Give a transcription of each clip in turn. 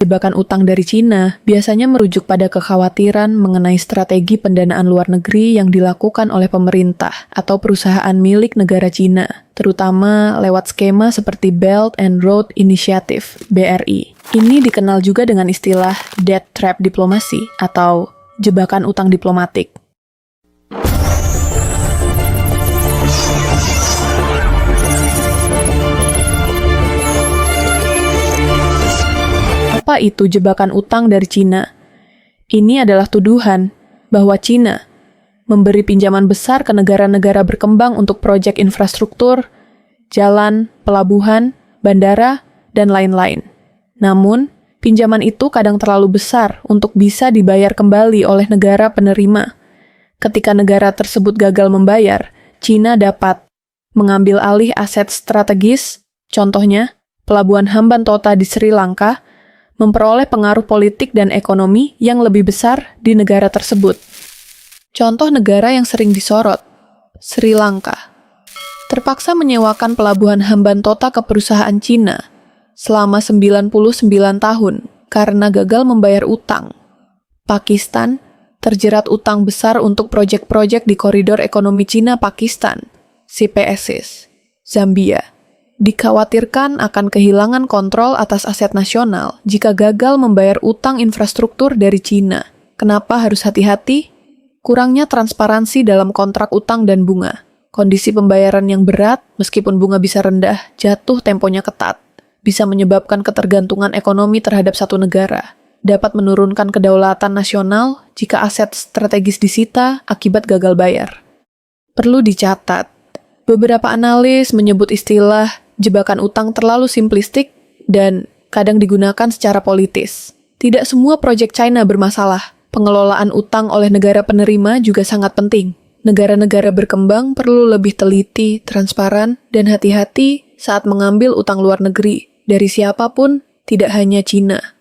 Jebakan utang dari Cina biasanya merujuk pada kekhawatiran mengenai strategi pendanaan luar negeri yang dilakukan oleh pemerintah atau perusahaan milik negara Cina, terutama lewat skema seperti Belt and Road Initiative (BRI). Ini dikenal juga dengan istilah debt trap diplomasi atau jebakan utang diplomatik. Apa itu jebakan utang dari Cina? Ini adalah tuduhan bahwa Cina memberi pinjaman besar ke negara-negara berkembang untuk proyek infrastruktur, jalan, pelabuhan, bandara, dan lain-lain. Namun, pinjaman itu kadang terlalu besar untuk bisa dibayar kembali oleh negara penerima. Ketika negara tersebut gagal membayar, Cina dapat mengambil alih aset strategis, contohnya Pelabuhan Hambantota di Sri Lanka, memperoleh pengaruh politik dan ekonomi yang lebih besar di negara tersebut. Contoh negara yang sering disorot, Sri Lanka, terpaksa menyewakan Pelabuhan Hambantota ke perusahaan Cina selama 99 tahun karena gagal membayar utang. Pakistan terjerat utang besar untuk proyek-proyek di Koridor Ekonomi Cina-Pakistan, CPECs. Zambia dikhawatirkan akan kehilangan kontrol atas aset nasional jika gagal membayar utang infrastruktur dari Cina. Kenapa harus hati-hati? Kurangnya transparansi dalam kontrak utang dan bunga. Kondisi pembayaran yang berat, meskipun bunga bisa rendah, jatuh temponya ketat, bisa menyebabkan ketergantungan ekonomi terhadap satu negara. Dapat menurunkan kedaulatan nasional jika aset strategis disita akibat gagal bayar. Perlu dicatat, beberapa analis menyebut istilah jebakan utang terlalu simplistik dan kadang digunakan secara politis. Tidak semua proyek China bermasalah. Pengelolaan utang oleh negara penerima juga sangat penting. Negara-negara berkembang perlu lebih teliti, transparan, dan hati-hati saat mengambil utang luar negeri dari siapapun, tidak hanya Cina.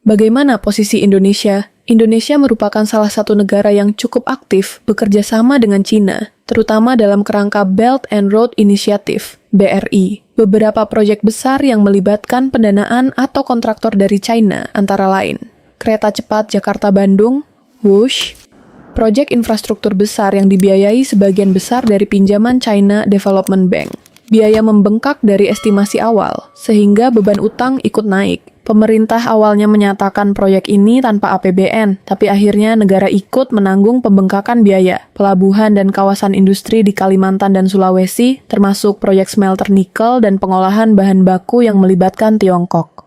Bagaimana posisi Indonesia? Indonesia merupakan salah satu negara yang cukup aktif bekerja sama dengan Cina, terutama dalam kerangka Belt and Road Initiative, BRI. Beberapa proyek besar yang melibatkan pendanaan atau kontraktor dari China antara lain Kereta Cepat Jakarta-Bandung, WUSH, proyek infrastruktur besar yang dibiayai sebagian besar dari pinjaman China Development Bank. Biaya membengkak dari estimasi awal, sehingga beban utang ikut naik. Pemerintah awalnya menyatakan proyek ini tanpa APBN, tapi akhirnya negara ikut menanggung pembengkakan biaya. Pelabuhan dan kawasan industri di Kalimantan dan Sulawesi, termasuk proyek smelter nikel dan pengolahan bahan baku yang melibatkan Tiongkok,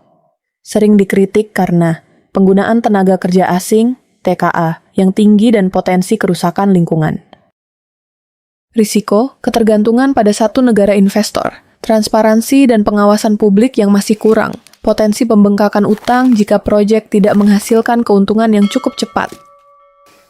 sering dikritik karena penggunaan tenaga kerja asing, TKA, yang tinggi dan potensi kerusakan lingkungan. Risiko, ketergantungan pada satu negara investor, transparansi dan pengawasan publik yang masih kurang, potensi pembengkakan utang jika proyek tidak menghasilkan keuntungan yang cukup cepat.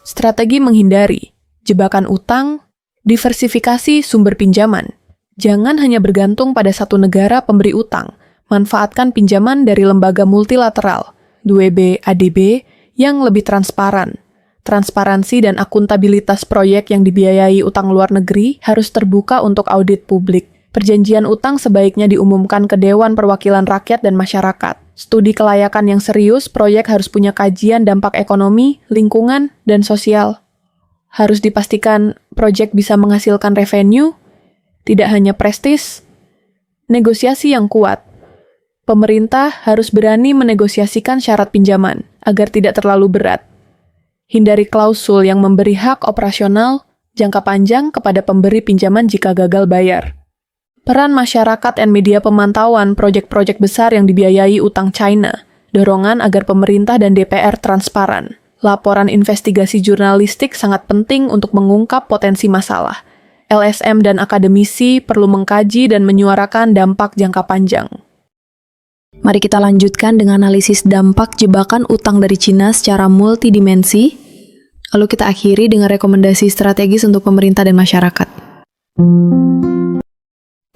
Strategi menghindari jebakan utang, diversifikasi sumber pinjaman. Jangan hanya bergantung pada satu negara pemberi utang, manfaatkan pinjaman dari lembaga multilateral, 2B, ADB, yang lebih transparan. Transparansi dan akuntabilitas proyek yang dibiayai utang luar negeri harus terbuka untuk audit publik. Perjanjian utang sebaiknya diumumkan ke Dewan Perwakilan Rakyat dan Masyarakat. Studi kelayakan yang serius, proyek harus punya kajian dampak ekonomi, lingkungan, dan sosial. Harus dipastikan proyek bisa menghasilkan revenue, tidak hanya prestis. Negosiasi yang kuat. Pemerintah harus berani menegosiasikan syarat pinjaman agar tidak terlalu berat. Hindari klausul yang memberi hak operasional jangka panjang kepada pemberi pinjaman jika gagal bayar. Peran masyarakat dan media pemantauan proyek-proyek besar yang dibiayai utang China. Dorongan agar pemerintah dan DPR transparan. Laporan investigasi jurnalistik sangat penting untuk mengungkap potensi masalah. LSM dan akademisi perlu mengkaji dan menyuarakan dampak jangka panjang. Mari kita lanjutkan dengan analisis dampak jebakan utang dari Cina secara multidimensi, lalu kita akhiri dengan rekomendasi strategis untuk pemerintah dan masyarakat.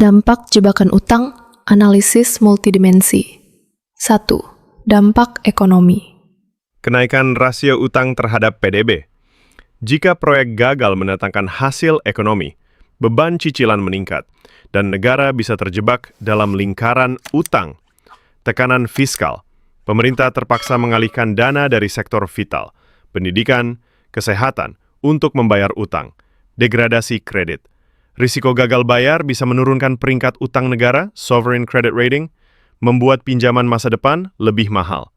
Dampak jebakan utang, analisis multidimensi. 1. Dampak ekonomi. Kenaikan rasio utang terhadap PDB. Jika proyek gagal mendatangkan hasil ekonomi, beban cicilan meningkat, dan negara bisa terjebak dalam lingkaran utang. Tekanan fiskal pemerintah terpaksa mengalihkan dana dari sektor vital, pendidikan, kesehatan, untuk membayar utang, degradasi kredit. Risiko gagal bayar bisa menurunkan peringkat utang negara, sovereign credit rating, membuat pinjaman masa depan lebih mahal.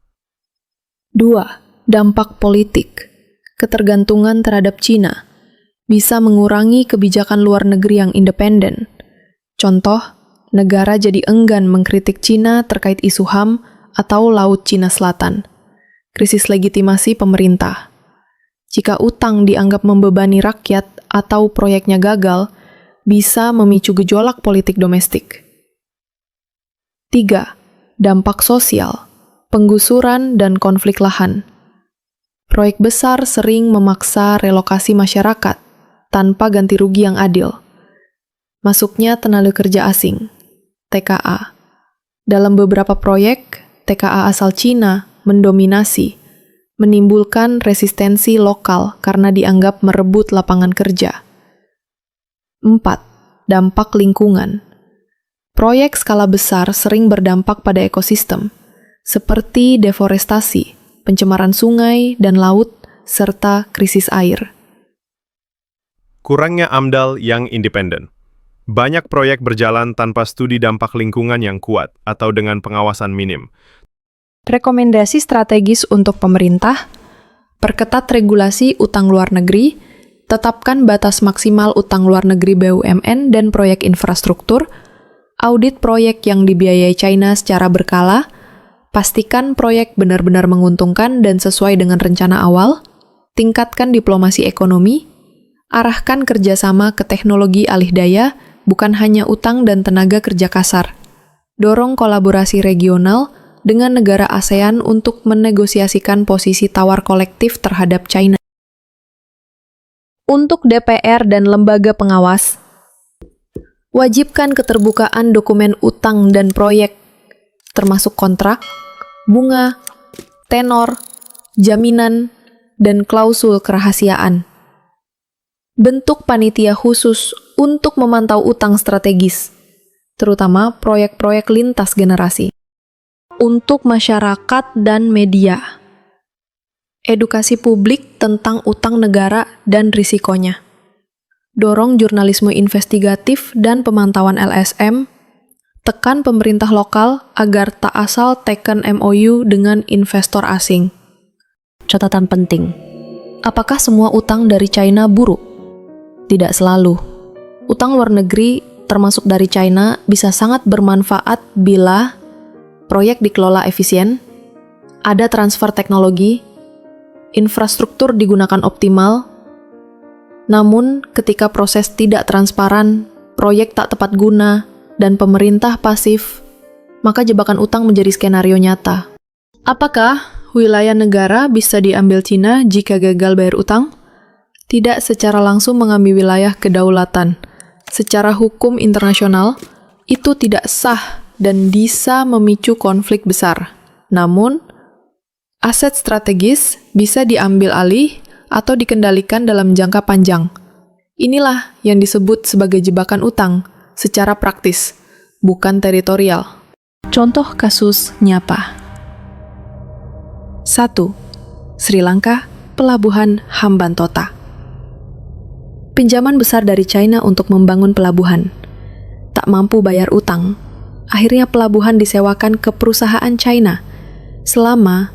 2. Dampak politik. Ketergantungan terhadap Cina bisa mengurangi kebijakan luar negeri yang independen. Contoh, negara jadi enggan mengkritik Cina terkait isu HAM atau Laut Cina Selatan. Krisis legitimasi pemerintah. Jika utang dianggap membebani rakyat atau proyeknya gagal, bisa memicu gejolak politik domestik. 3. Dampak sosial, penggusuran dan konflik lahan. Proyek besar sering memaksa relokasi masyarakat tanpa ganti rugi yang adil. Masuknya tenaga kerja asing, TKA. Dalam beberapa proyek, TKA asal Cina mendominasi, menimbulkan resistensi lokal karena dianggap merebut lapangan kerja. 4. Dampak lingkungan. Proyek skala besar sering berdampak pada ekosistem, seperti deforestasi, pencemaran sungai dan laut, serta krisis air. Kurangnya AMDAL yang independen. Banyak proyek berjalan tanpa studi dampak lingkungan yang kuat atau dengan pengawasan minim. Rekomendasi strategis untuk pemerintah: perketat regulasi utang luar negeri, tetapkan batas maksimal utang luar negeri BUMN dan proyek infrastruktur, audit proyek yang dibiayai China secara berkala, pastikan proyek benar-benar menguntungkan dan sesuai dengan rencana awal, tingkatkan diplomasi ekonomi, arahkan kerjasama ke teknologi alih daya, bukan hanya utang dan tenaga kerja kasar. Dorong kolaborasi regional dengan negara ASEAN untuk menegosiasikan posisi tawar kolektif terhadap China. Untuk DPR dan lembaga pengawas, wajibkan keterbukaan dokumen utang dan proyek, termasuk kontrak, bunga, tenor, jaminan, dan klausul kerahasiaan. Bentuk panitia khusus untuk memantau utang strategis, terutama proyek-proyek lintas generasi. Untuk masyarakat dan media, edukasi publik tentang utang negara dan risikonya. Dorong jurnalisme investigatif dan pemantauan LSM. Tekan pemerintah lokal agar tak asal teken MOU dengan investor asing. Catatan penting. Apakah semua utang dari China buruk? Tidak selalu. Utang luar negeri, termasuk dari China, bisa sangat bermanfaat bila proyek dikelola efisien, ada transfer teknologi, infrastruktur digunakan optimal. Namun, ketika proses tidak transparan, proyek tak tepat guna, dan pemerintah pasif, maka jebakan utang menjadi skenario nyata. Apakah wilayah negara bisa diambil Cina jika gagal bayar utang? Tidak secara langsung mengambil wilayah kedaulatan. Secara hukum internasional, itu tidak sah dan bisa memicu konflik besar. Namun, aset strategis bisa diambil alih atau dikendalikan dalam jangka panjang. Inilah yang disebut sebagai jebakan utang secara praktis, bukan teritorial. Contoh kasus nyapa. 1. Sri Lanka, Pelabuhan Hambantota. Pinjaman besar dari China untuk membangun pelabuhan. Tak mampu bayar utang, akhirnya pelabuhan disewakan ke perusahaan China selama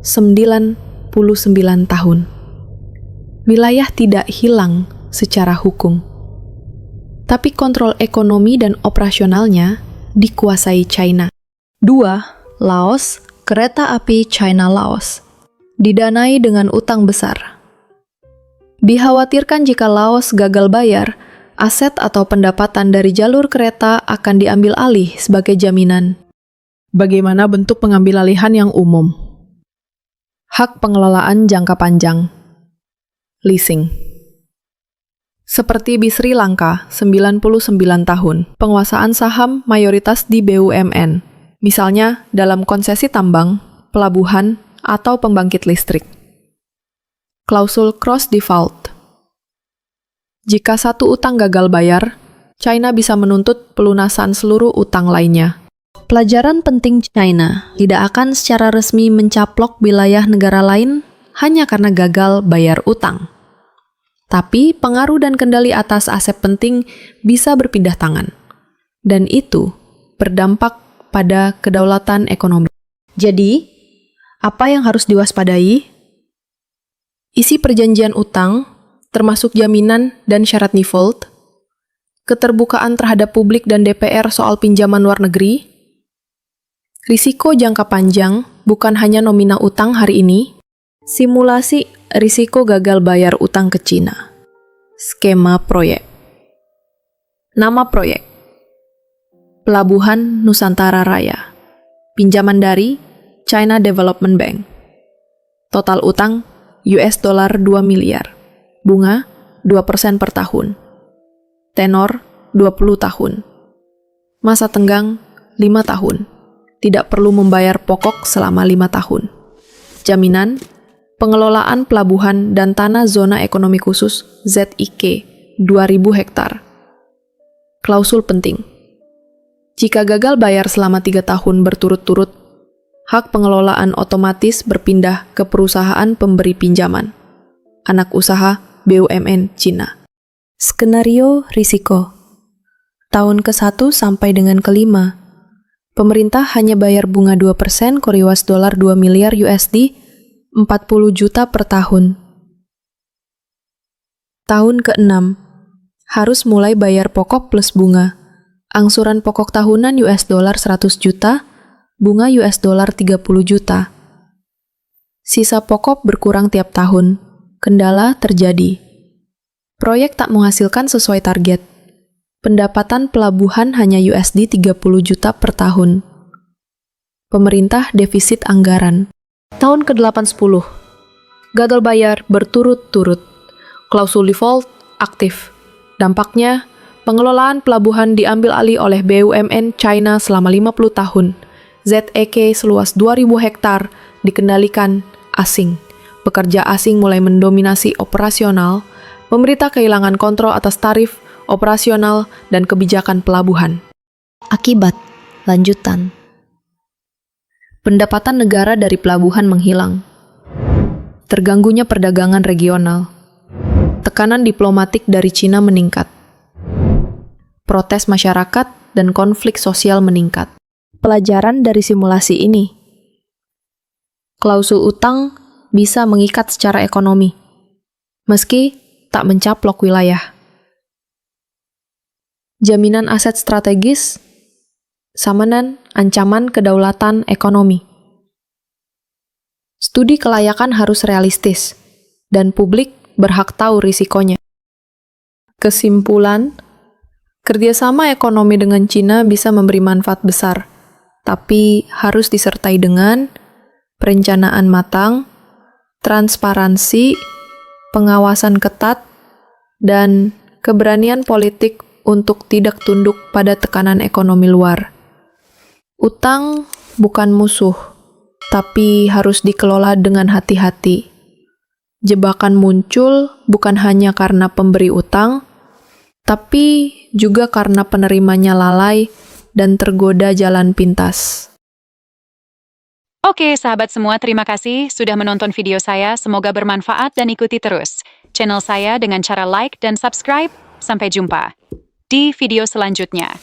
99 tahun. Wilayah tidak hilang secara hukum, tapi kontrol ekonomi dan operasionalnya dikuasai China. 2. Laos, kereta api China-Laos. Didanai dengan utang besar. Dikhawatirkan jika Laos gagal bayar, aset atau pendapatan dari jalur kereta akan diambil alih sebagai jaminan. Bagaimana bentuk pengambil alihan yang umum? Hak pengelolaan jangka panjang. Leasing. Seperti di Sri Lanka, 99 tahun, penguasaan saham mayoritas di BUMN, misalnya dalam konsesi tambang, pelabuhan, atau pembangkit listrik. Klausul cross default. Jika satu utang gagal bayar, China bisa menuntut pelunasan seluruh utang lainnya. Pelajaran penting China tidak akan secara resmi mencaplok wilayah negara lain hanya karena gagal bayar utang. Tapi pengaruh dan kendali atas aset penting bisa berpindah tangan. Dan itu berdampak pada kedaulatan ekonomi. Jadi, apa yang harus diwaspadai? Isi perjanjian utang, termasuk jaminan dan syarat default, keterbukaan terhadap publik dan DPR soal pinjaman luar negeri, risiko jangka panjang bukan hanya nominal utang hari ini, simulasi risiko gagal bayar utang ke Cina, skema proyek. Nama proyek: Pelabuhan Nusantara Raya, pinjaman dari China Development Bank. Total utang $2 miliar, bunga 2% per tahun, tenor 20 tahun, masa tenggang 5 tahun. Tidak perlu membayar pokok selama 5 tahun. Jaminan, pengelolaan pelabuhan dan tanah zona ekonomi khusus ZIK 2.000 hektar. Klausul penting. Jika gagal bayar selama 3 tahun berturut-turut, hak pengelolaan otomatis berpindah ke perusahaan pemberi pinjaman, anak usaha BUMN Cina. Skenario risiko. Tahun ke-1 sampai dengan ke-5, pemerintah hanya bayar bunga 2% $2 miliar USD, 40 juta per tahun. Tahun ke-6, harus mulai bayar pokok plus bunga. Angsuran pokok tahunan $100 juta, bunga $30 juta. Sisa pokok berkurang tiap tahun. Kendala terjadi. Proyek tak menghasilkan sesuai target. Pendapatan pelabuhan hanya $30 juta per tahun. Pemerintah defisit anggaran. Tahun ke-8-10. Gagal bayar berturut-turut. Klausul default aktif. Dampaknya, pengelolaan pelabuhan diambil alih oleh BUMN China selama 50 tahun. ZEK seluas 2.000 hektar dikendalikan asing. Pekerja asing mulai mendominasi operasional. Pemerintah kehilangan kontrol atas tarif, operasional, dan kebijakan pelabuhan. Akibat, lanjutan. Pendapatan negara dari pelabuhan menghilang. Terganggunya perdagangan regional. Tekanan diplomatik dari Cina meningkat. Protes masyarakat dan konflik sosial meningkat. Pelajaran dari simulasi ini. Klausul utang bisa mengikat secara ekonomi, meski tak mencaplok wilayah. Jaminan aset strategis, samanan ancaman kedaulatan ekonomi. Studi kelayakan harus realistis, dan publik berhak tahu risikonya. Kesimpulan, kerjasama ekonomi dengan Cina bisa memberi manfaat besar, tapi harus disertai dengan perencanaan matang, transparansi, pengawasan ketat, dan keberanian politik untuk tidak tunduk pada tekanan ekonomi luar. Utang bukan musuh, tapi harus dikelola dengan hati-hati. Jebakan muncul bukan hanya karena pemberi utang, tapi juga karena penerimanya lalai dan tergoda jalan pintas. Oke, sahabat semua, terima kasih sudah menonton video saya. Semoga bermanfaat dan ikuti terus channel saya dengan cara like dan subscribe. Sampai jumpa di video selanjutnya.